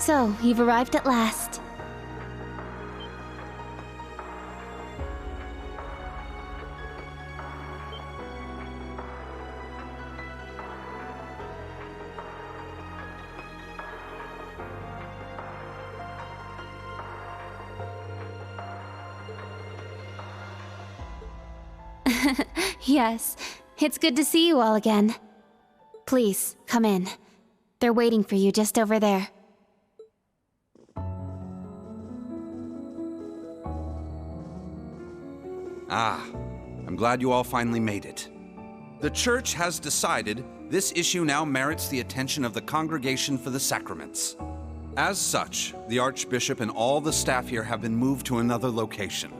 So, you've arrived at last. Yes, it's good to see you all again. Please, come in. They're waiting for you just over there. Ah, I'm glad you all finally made it. The Church has decided this issue now merits the attention of the Congregation for the Sacraments. As such, the Archbishop and all the staff here have been moved to another location.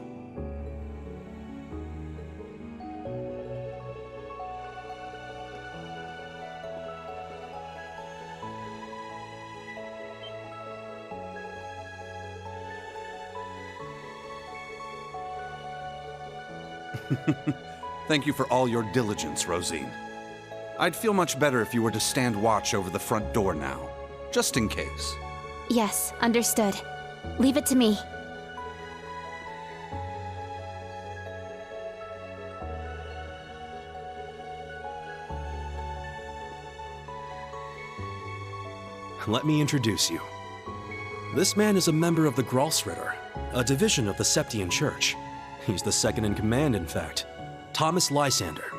Thank you for all your diligence, Rosine. I'd feel much better if you were to stand watch over the front door now, just in case. Yes, understood. Leave it to me. Let me introduce you. This man is a member of the Gralsritter, a division of the Septian Church. He's the second in command, in fact. Thomas Lysander.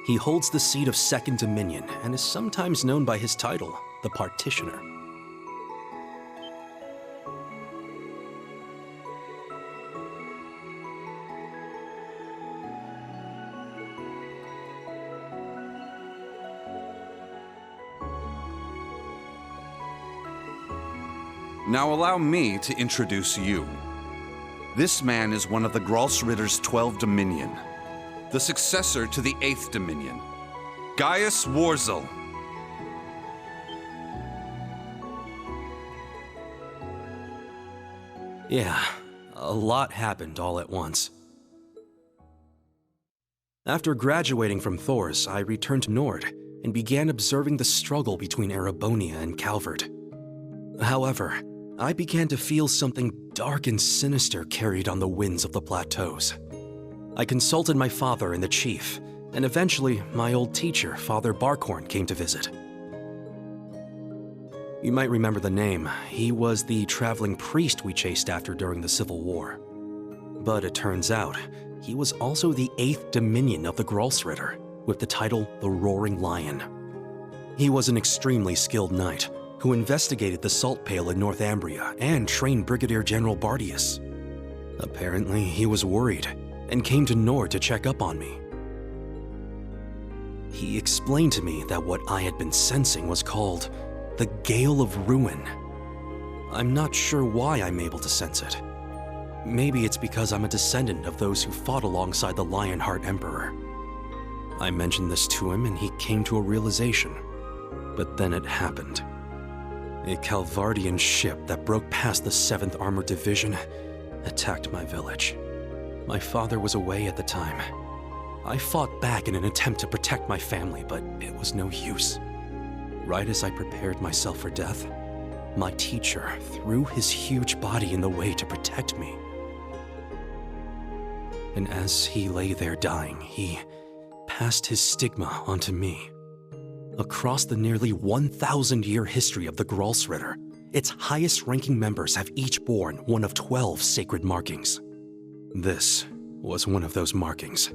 He holds the seat of Second Dominion and is sometimes known by his title, the Partitioner. Now allow me to introduce you. This man is one of the Gralsritter's 12 Dominion, the successor to the 8th Dominion, Gaius Warzel. Yeah, a lot happened all at once. After graduating from Thors, I returned to Nord and began observing the struggle between Erebonia and Calvert. However, I began to feel something dark and sinister carried on the winds of the plateaus. I consulted my father and the chief, and eventually my old teacher, Father Barkhorn, came to visit. You might remember the name. He was the traveling priest we chased after during the Civil War. But it turns out, he was also the 8th Dominion of the Gralsritter, with the title the Roaring Lion. He was an extremely skilled knight, who investigated the Salt Pale in Northumbria and trained Brigadier General Bardius. Apparently, he was worried and came to Nord to check up on me. He explained to me that what I had been sensing was called the Gale of Ruin. I'm not sure why I'm able to sense it. Maybe it's because I'm a descendant of those who fought alongside the Lionheart Emperor. I mentioned this to him and he came to a realization. But then it happened. A Calvardian ship that broke past the 7th Armored Division attacked my village. My father was away at the time. I fought back in an attempt to protect my family, but it was no use. Right as I prepared myself for death, my teacher threw his huge body in the way to protect me. And as he lay there dying, he passed his stigma onto me. Across the nearly 1,000-year history of the Gralsritter, its highest-ranking members have each borne one of 12 sacred markings. This was one of those markings.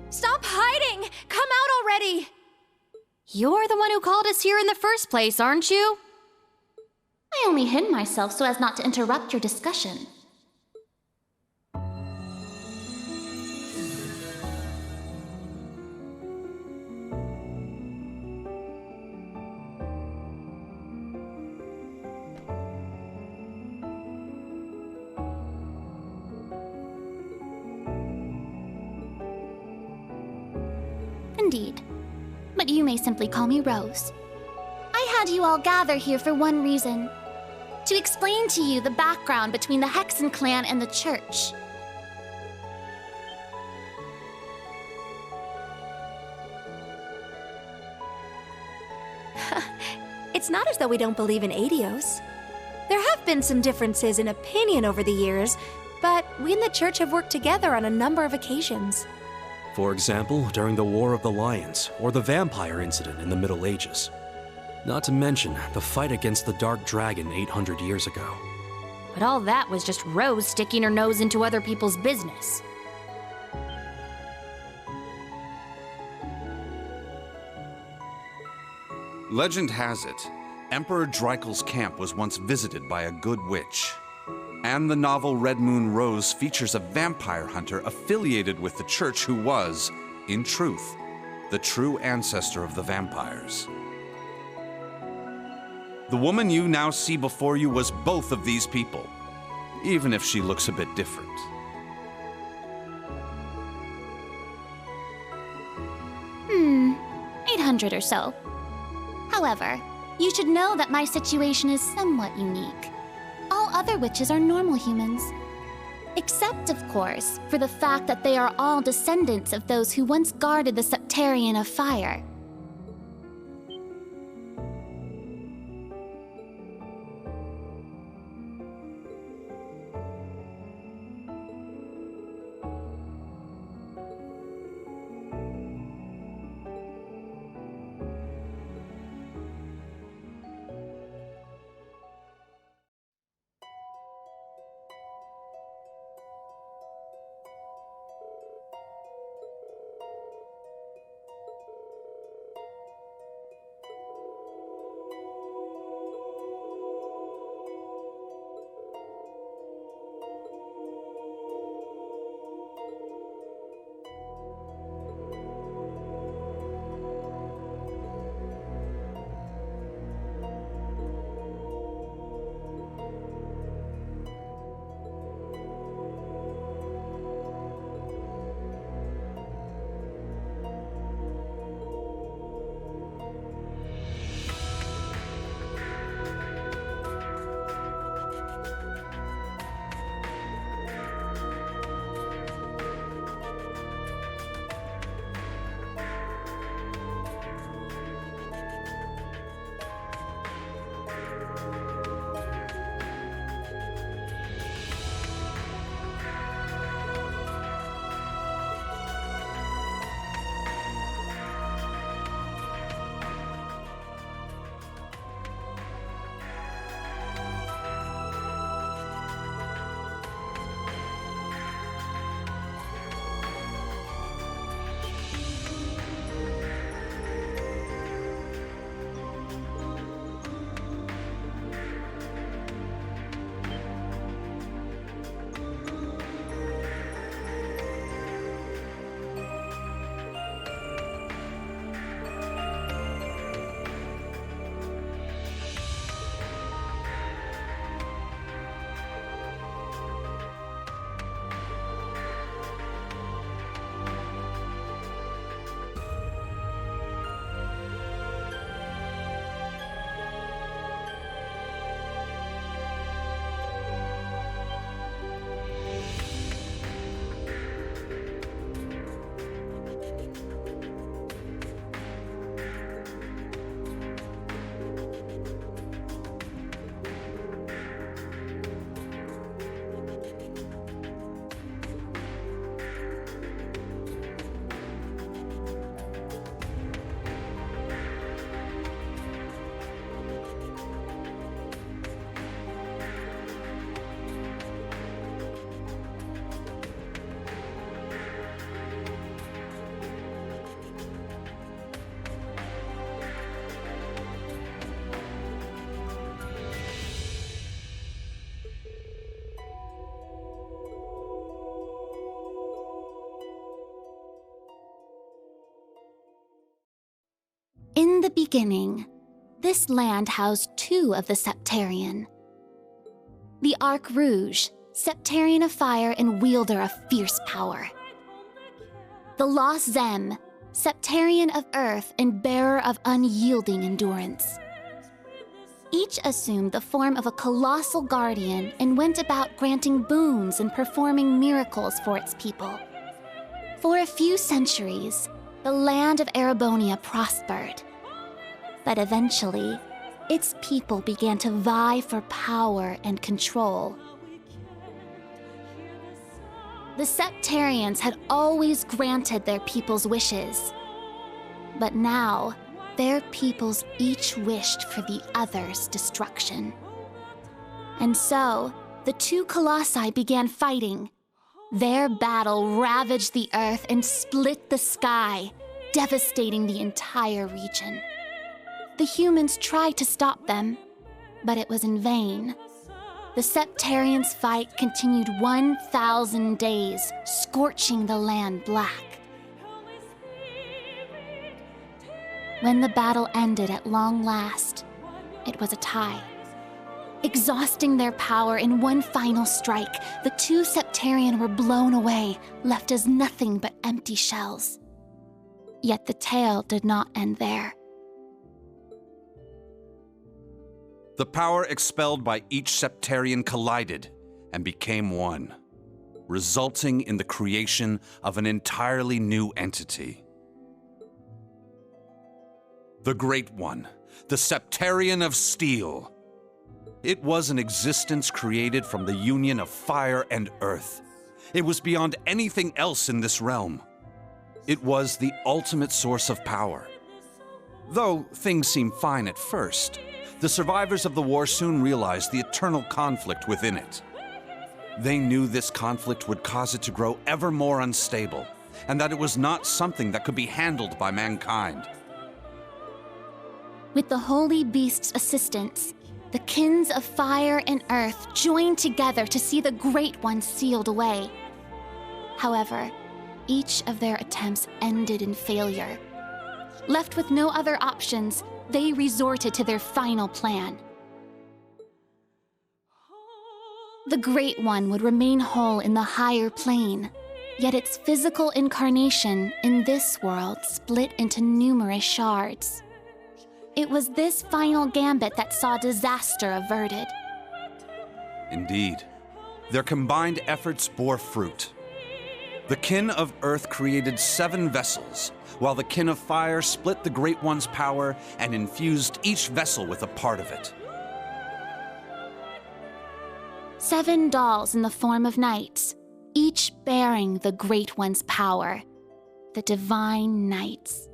Stop hiding! Come out already! You're the one who called us here in the first place, aren't you? I only hid myself so as not to interrupt your discussion. Indeed. But you may simply call me Rose. I had you all gather here for one reason. To explain to you the background between the Hexen clan and the Church. It's not as though we don't believe in Adios. There have been some differences in opinion over the years, but we and the Church have worked together on a number of occasions. For example, during the War of the Lions, or the vampire incident in the Middle Ages. Not to mention the fight against the Dark Dragon 800 years ago. But all that was just Rose sticking her nose into other people's business. Legend has it, Emperor Dreikel's camp was once visited by a good witch. And the novel Red Moon Rose features a vampire hunter affiliated with the Church who was, in truth, the true ancestor of the vampires. The woman you now see before you was both of these people, even if she looks a bit different. 800 or so. However, you should know that my situation is somewhat unique. All other witches are normal humans. Except, of course, for the fact that they are all descendants of those who once guarded the Septarian of Fire. beginning, this land housed two of the Septarian. The Arc Rouge, Septarian of fire and wielder of fierce power. The Lost Zem, Septarian of earth and bearer of unyielding endurance. Each assumed the form of a colossal guardian and went about granting boons and performing miracles for its people. For a few centuries, the land of Erebonia prospered. But eventually, its people began to vie for power and control. The Septarians had always granted their people's wishes. But now, their peoples each wished for the other's destruction. And so, the two colossi began fighting. Their battle ravaged the earth and split the sky, devastating the entire region. The humans tried to stop them, but it was in vain. The Septarians' fight continued 1,000 days, scorching the land black. When the battle ended at long last, it was a tie. Exhausting their power in one final strike, the two Septarian were blown away, left as nothing but empty shells. Yet the tale did not end there. The power expelled by each Septarian collided and became one, resulting in the creation of an entirely new entity. The Great One, the Septarian of Steel. It was an existence created from the union of fire and earth. It was beyond anything else in this realm. It was the ultimate source of power. Though things seemed fine at first, the survivors of the war soon realized the eternal conflict within it. They knew this conflict would cause it to grow ever more unstable, and that it was not something that could be handled by mankind. With the Holy Beast's assistance, the kins of fire and earth joined together to see the Great One sealed away. However, each of their attempts ended in failure. Left with no other options, they resorted to their final plan. The Great One would remain whole in the higher plane, yet its physical incarnation in this world split into numerous shards. It was this final gambit that saw disaster averted. Indeed, their combined efforts bore fruit. The kin of Earth created 7 vessels, while the kin of Fire split the Great One's power and infused each vessel with a part of it. 7 dolls in the form of knights, each bearing the Great One's power, the Divine Knights.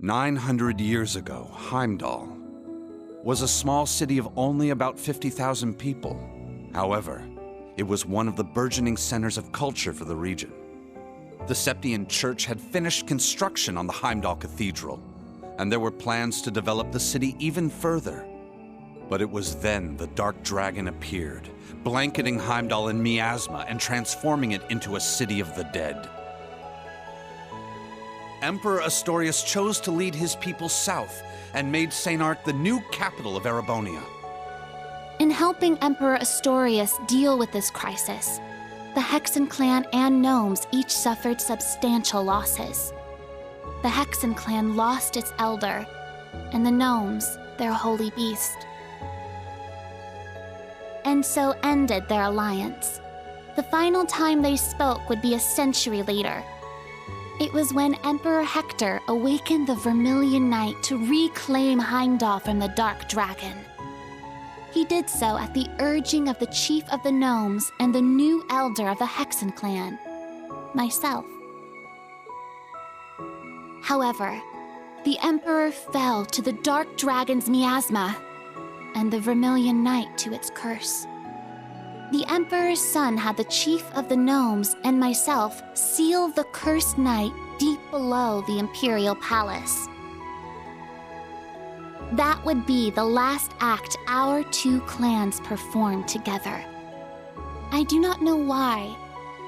"900 years ago, Heimdall was a small city of only about 50,000 people. However, it was one of the burgeoning centers of culture for the region. The Septian Church had finished construction on the Heimdall Cathedral, and there were plans to develop the city even further. But it was then the Dark Dragon appeared, blanketing Heimdall in miasma and transforming it into a city of the dead. Emperor Astorius chose to lead his people south and made St. Arc the new capital of Erebonia. In helping Emperor Astorius deal with this crisis, the Hexen clan and gnomes each suffered substantial losses. The Hexen clan lost its elder, and the gnomes their holy beast. And so ended their alliance. The final time they spoke would be a century later. It was when Emperor Hector awakened the Vermilion Knight to reclaim Heimdall from the Dark Dragon. He did so at the urging of the chief of the gnomes and the new elder of the Hexen clan, myself. However, the Emperor fell to the Dark Dragon's miasma, and the Vermilion Knight to its curse. The Emperor's son had the chief of the gnomes and myself seal the cursed knight deep below the Imperial Palace. That would be the last act our two clans performed together. I do not know why,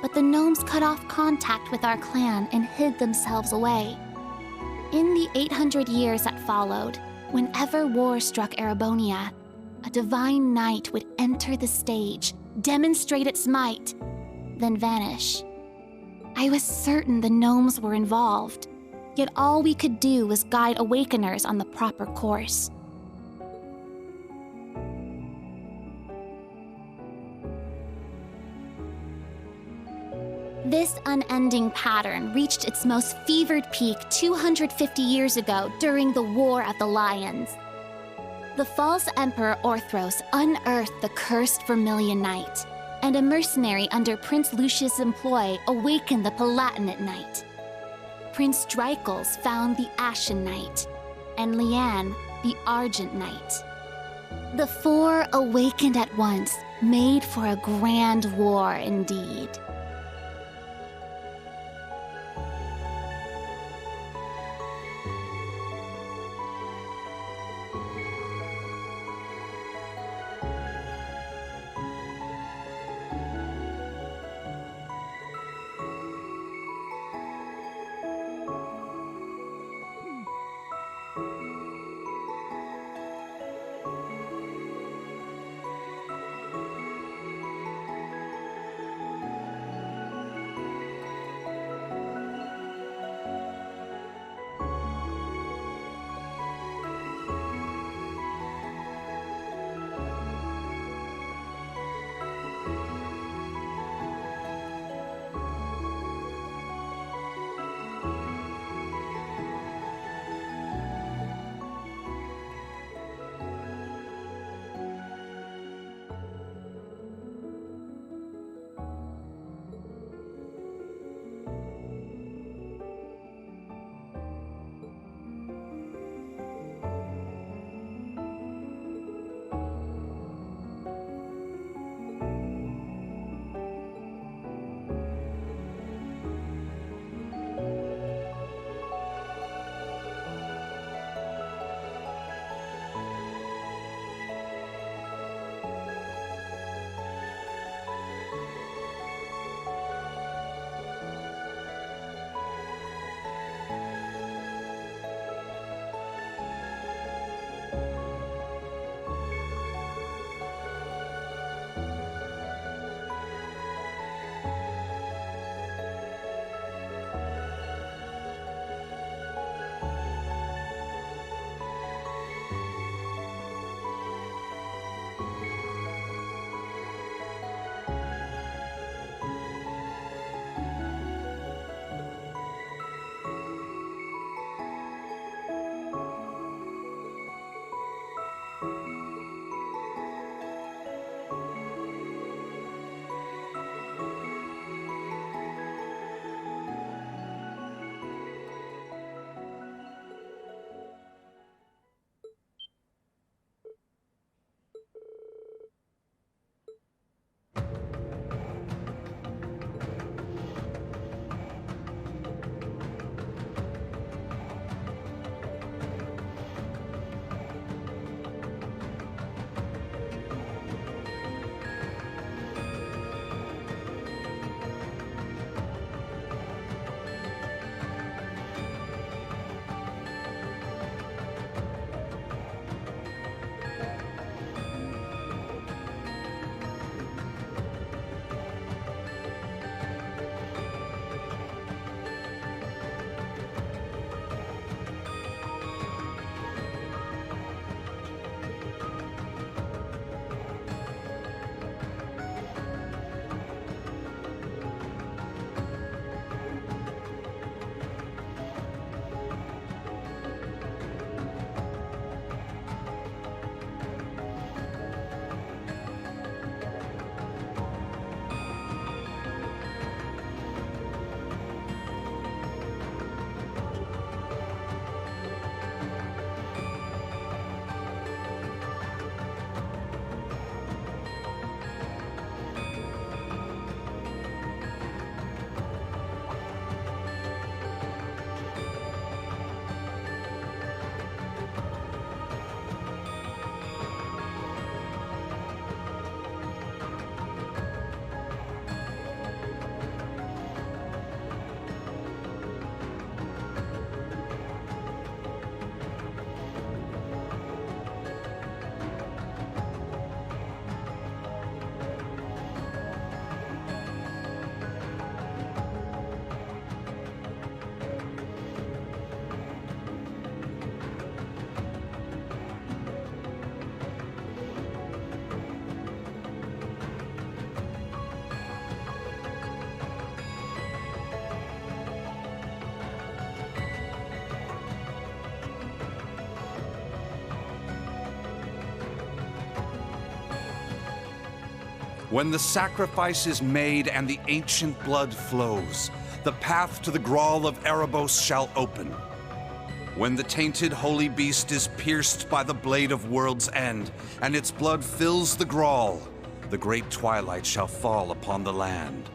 but the gnomes cut off contact with our clan and hid themselves away. In the 800 years that followed, whenever war struck Erebonia, a divine knight would enter the stage, demonstrate its might, then vanish. I was certain the gnomes were involved, yet all we could do was guide awakeners on the proper course. This unending pattern reached its most fevered peak 250 years ago during the War of the Lions. The false Emperor Orthros unearthed the cursed Vermilion Knight, and a mercenary under Prince Lucius' employ awakened the Palatinate Knight. Prince Dreichels found the Ashen Knight, and Leanne the Argent Knight. The four awakened at once, made for a grand war indeed. When the sacrifice is made and the ancient blood flows, the path to the Grawl of Erebos shall open. When the tainted holy beast is pierced by the blade of World's End, and its blood fills the Grawl, the great twilight shall fall upon the land.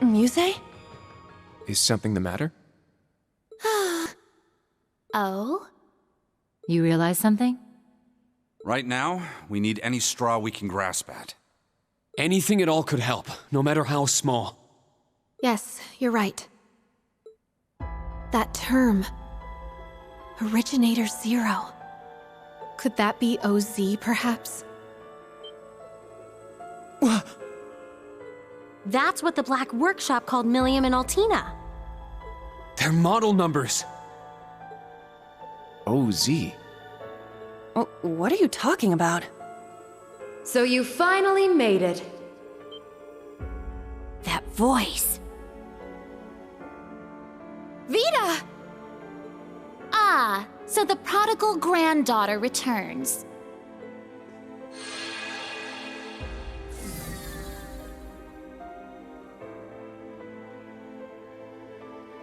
Muse? Is something the matter? Oh? You realize something? Right now, we need any straw we can grasp at. Anything at all could help, no matter how small. Yes, you're right. That term. Originator Zero. Could that be OZ, perhaps? That's what the Black Workshop called Millium and Altina. They're model numbers. OZ. What are you talking about? So you finally made it. That voice. Vita! Ah, so the prodigal granddaughter returns.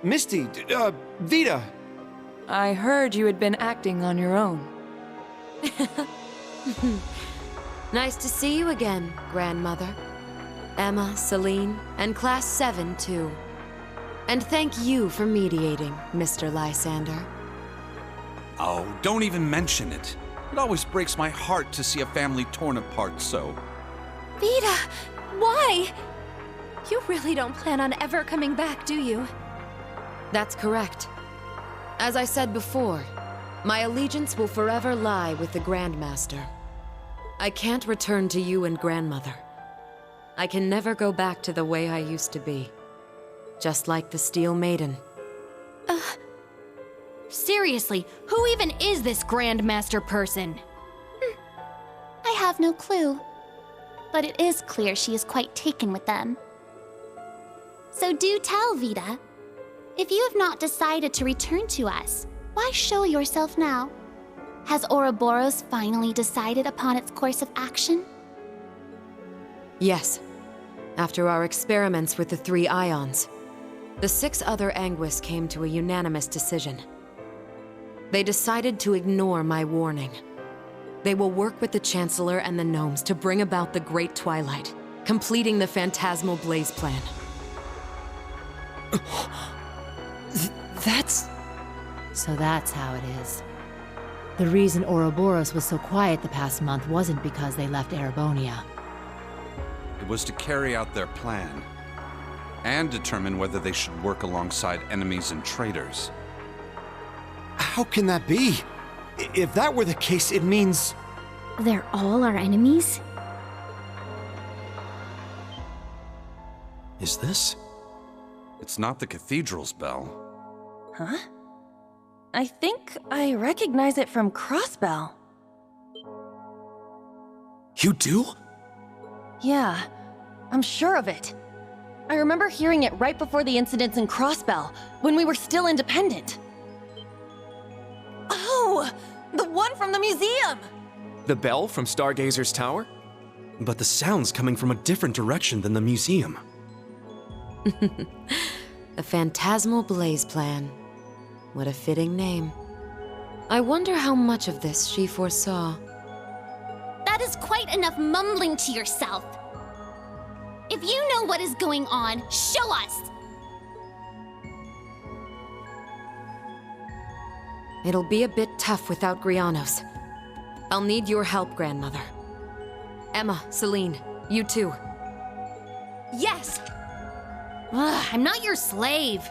Misty, Vita! I heard you had been acting on your own. Nice to see you again, Grandmother. Emma, Celine, and Class VII, too. And thank you for mediating, Mr. Lysander. Oh, don't even mention it. It always breaks my heart to see a family torn apart so. Vita! Why? You really don't plan on ever coming back, do you? That's correct. As I said before, my allegiance will forever lie with the Grandmaster. I can't return to you and Grandmother. I can never go back to the way I used to be. Just like the Steel Maiden. Seriously, who even is this Grandmaster person? I have no clue. But it is clear she is quite taken with them. So do tell, Vita. If you have not decided to return to us, why show yourself now? Has Ouroboros finally decided upon its course of action? Yes. After our experiments with the 3 ions, the 6 other Anguis came to a unanimous decision. They decided to ignore my warning. They will work with the Chancellor and the Gnomes to bring about the Great Twilight, completing the Phantasmal Blaze plan. So that's how it is. The reason Ouroboros was so quiet the past month wasn't because they left Erebonia. It was to carry out their plan, and determine whether they should work alongside enemies and traitors. How can that be? If that were the case, it means... They're all our enemies? Is this? It's not the cathedral's bell. Huh? I think I recognize it from Crossbell. You do? Yeah, I'm sure of it. I remember hearing it right before the incidents in Crossbell, when we were still independent. Oh! The one from the museum! The bell from Stargazer's tower? But the sound's coming from a different direction than the museum. The Phantasmal Blaze Plan. What a fitting name. I wonder how much of this she foresaw. That is quite enough mumbling to yourself. If you know what is going on, show us! It'll be a bit tough without Grianos. I'll need your help, Grandmother. Emma, Celine, you too. Yes! Ugh, I'm not your slave.